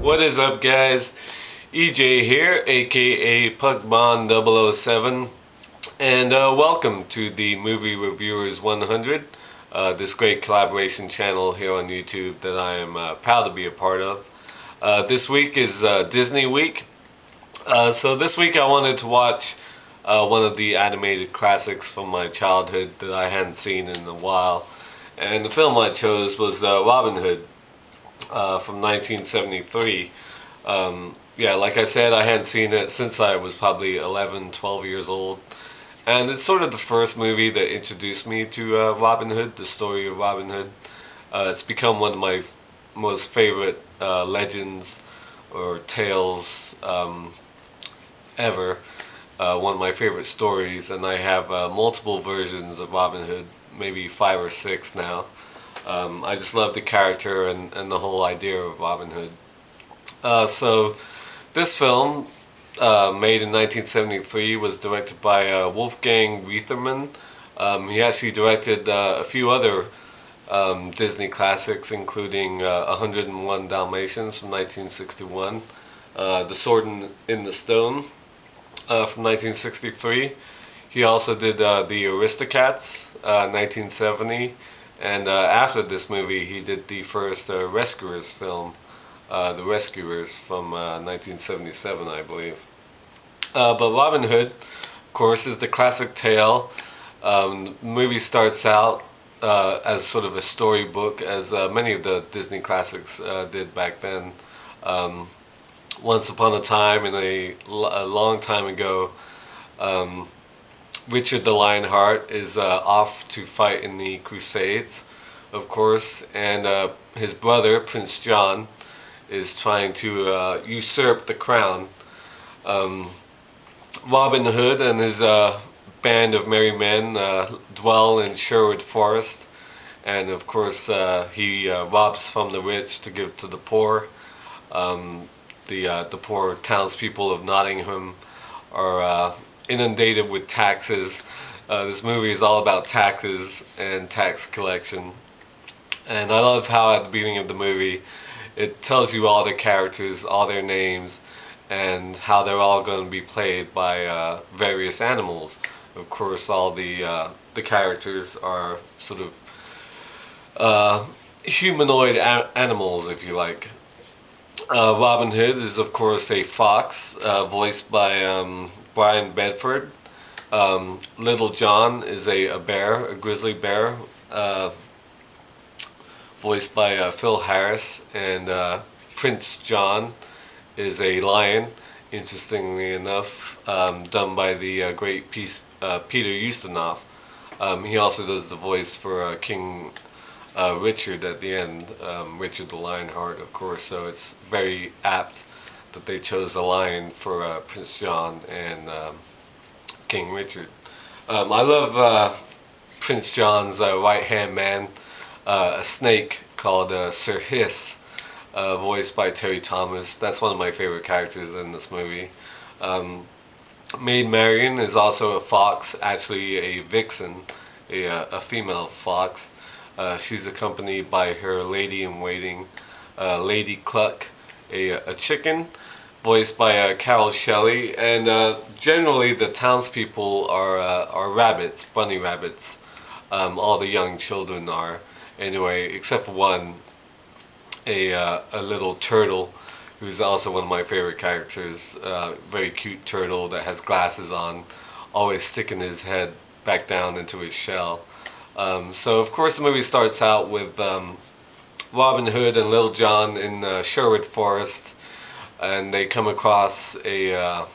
What is up, guys? EJ here, aka Pugmon007, and welcome to the Movie Reviewers 100, this great collaboration channel here on YouTube that I am proud to be a part of. This week is Disney Week, so this week I wanted to watch one of the animated classics from my childhood that I hadn't seen in a while, and the film I chose was Robin Hood. From 1973. Yeah, like I said, I hadn't seen it since I was probably 11, 12 years old. And it's sort of the first movie that introduced me to Robin Hood, the story of Robin Hood. It's become one of my most favorite legends or tales ever. One of my favorite stories, and I have multiple versions of Robin Hood, maybe 5 or 6 now. I just love the character and the whole idea of Robin Hood. So this film, made in 1973, was directed by Wolfgang Reitherman. He actually directed a few other Disney classics, including 101 Dalmatians from 1961, The Sword in the Stone from 1963. He also did The Aristocats, 1970. And after this movie, he did the first Rescuers film, The Rescuers, from 1977, I believe. But Robin Hood, of course, is the classic tale. The movie starts out as sort of a storybook, as many of the Disney classics did back then. Once upon a time, in a long time ago, Richard the Lionheart is off to fight in the Crusades, of course, and his brother, Prince John, is trying to usurp the crown. Robin Hood and his band of merry men dwell in Sherwood Forest, and of course he robs from the rich to give to the poor. The poor townspeople of Nottingham are inundated with taxes. This movie is all about taxes and tax collection, and I love how at the beginning of the movie it tells you all the characters, all their names, and how they're all going to be played by various animals. Of course, all the characters are sort of humanoid animals, if you like. Robin Hood is, of course, a fox, voiced by Brian Bedford. Little John is a bear, a grizzly bear, voiced by Phil Harris. And Prince John is a lion, interestingly enough, done by the great Peter Ustinov. He also does the voice for King Richard at the end, Richard the Lionheart, of course, so it's very apt that they chose a lion for Prince John and King Richard. I love Prince John's right-hand man, a snake called Sir Hiss, voiced by Terry Thomas. That's one of my favorite characters in this movie. Maid Marian is also a fox, actually a vixen, a female fox. She's accompanied by her lady-in-waiting, Lady Cluck, a chicken, voiced by Carole Shelley. And generally the townspeople are rabbits, bunny rabbits. All the young children are, anyway, except for one, a little turtle, who's also one of my favorite characters. Very cute turtle that has glasses on, always sticking his head back down into his shell. So of course the movie starts out with Robin Hood and Little John in Sherwood Forest, and they come across a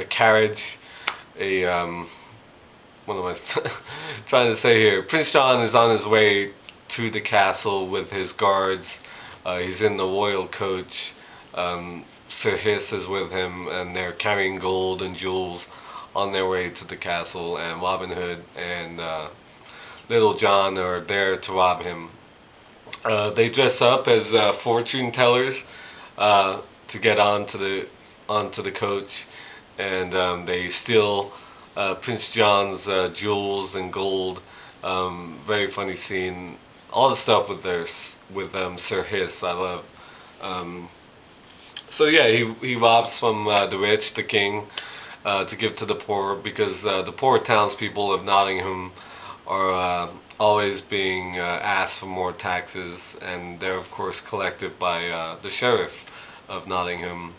carriage, what am I trying to say here? Prince John is on his way to the castle with his guards. He's in the royal coach. Sir Hiss is with him, and they're carrying gold and jewels on their way to the castle, and Robin Hood and Little John are there to rob him. They dress up as fortune tellers to get onto the coach, and they steal Prince John's jewels and gold. Very funny scene. all the stuff with Sir Hiss, I love. Um, so yeah, he robs from the rich, the king, to give to the poor, because the poor townspeople of Nottingham are always being asked for more taxes, and they're of course collected by the sheriff of Nottingham,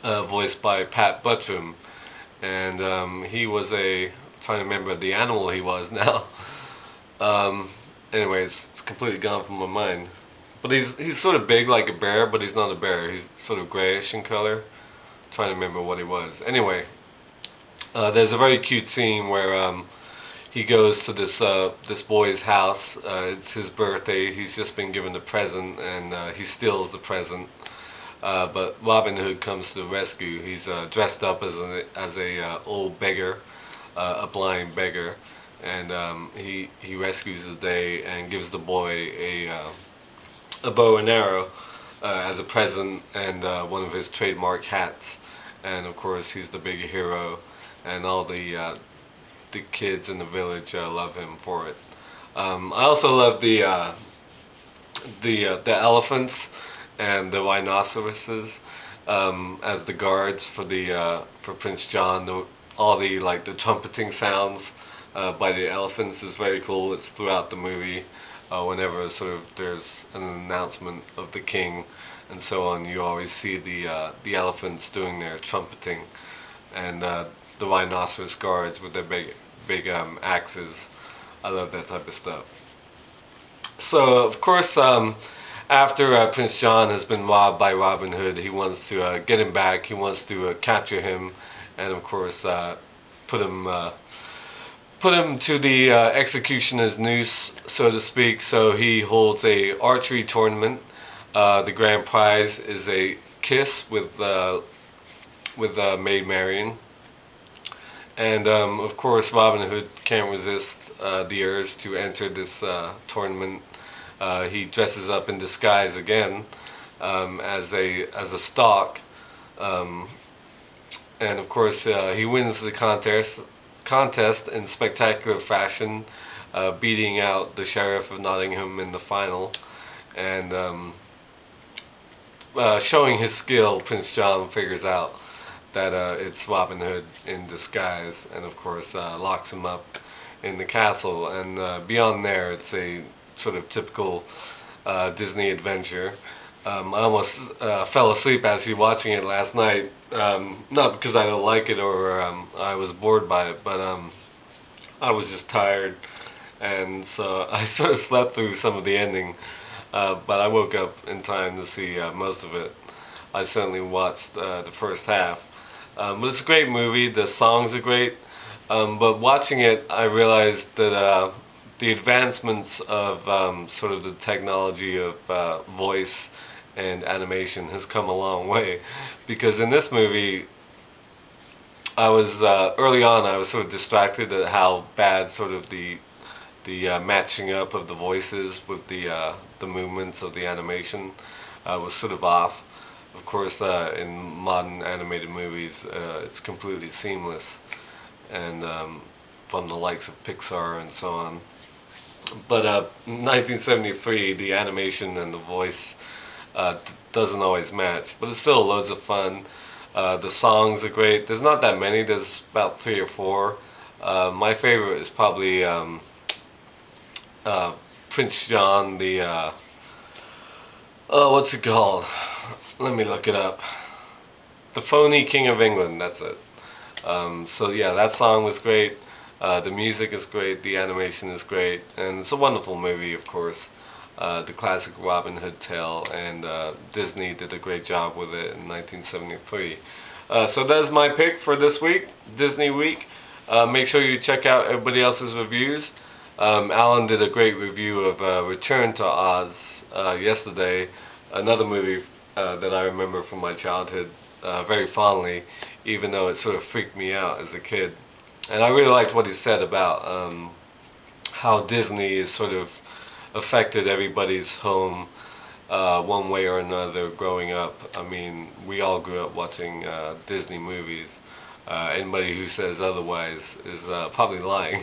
voiced by Pat Buttram, and he was trying to remember the animal he was now. Um, anyway, it's completely gone from my mind. But he's sort of big like a bear, but he's not a bear. He's sort of grayish in color. Trying to remember what he was. Anyway, there's a very cute scene where he goes to this boy's house. It's his birthday. He's just been given a present, and he steals the present. But Robin Hood comes to the rescue. He's dressed up as a old beggar, a blind beggar, and he rescues the day and gives the boy a bow and arrow as a present, and one of his trademark hats. And of course, he's the big hero, and all the kids in the village love him for it. I also love the elephants and the rhinoceroses as the guards for Prince John. All the like the trumpeting sounds by the elephants is very cool. It's throughout the movie. Whenever sort of there's an announcement of the king and so on, you always see the elephants doing their trumpeting, and the rhinoceros guards with their big axes. I love that type of stuff. So of course, after Prince John has been robbed by Robin Hood, he wants to get him back. He wants to capture him, and of course put him to the executioner's noose, so to speak. So he holds a archery tournament. The grand prize is a kiss with Maid Marian, and of course Robin Hood can't resist the urge to enter this tournament. He dresses up in disguise again as a stork, and of course he wins the contest in spectacular fashion, beating out the Sheriff of Nottingham in the final, and showing his skill. Prince John figures out that it's Robin Hood in disguise, and of course locks him up in the castle. And beyond there, it's a sort of typical Disney adventure. I almost fell asleep as you watching it last night. Not because I don't like it or I was bored by it, but I was just tired, and so I sort of slept through some of the ending. But I woke up in time to see most of it. I certainly watched the first half. But it's a great movie. The songs are great. But watching it, I realized that the advancements of sort of the technology of voice and animation has come a long way, because in this movie I was early on I was sort of distracted at how bad sort of the matching up of the voices with the movements of the animation was sort of off. Of course in modern animated movies it's completely seamless, and from the likes of Pixar and so on. But 1973, the animation and the voice doesn't always match, but it's still loads of fun. The songs are great. There's not that many. There's about 3 or 4. My favorite is probably Prince John, what's it called? Let me look it up. The Phony King of England, that's it. So yeah, that song was great. The music is great, the animation is great, and it's a wonderful movie, of course. The classic Robin Hood tale, and Disney did a great job with it in 1973. So that's my pick for this week, Disney Week. Make sure you check out everybody else's reviews. Alan did a great review of Return to Oz yesterday, another movie that I remember from my childhood very fondly, even though it sort of freaked me out as a kid. And I really liked what he said about how Disney is sort of affected everybody's home one way or another growing up. I mean, we all grew up watching Disney movies. Anybody who says otherwise is probably lying.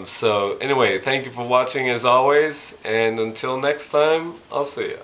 So anyway, thank you for watching as always, and until next time, I'll see ya.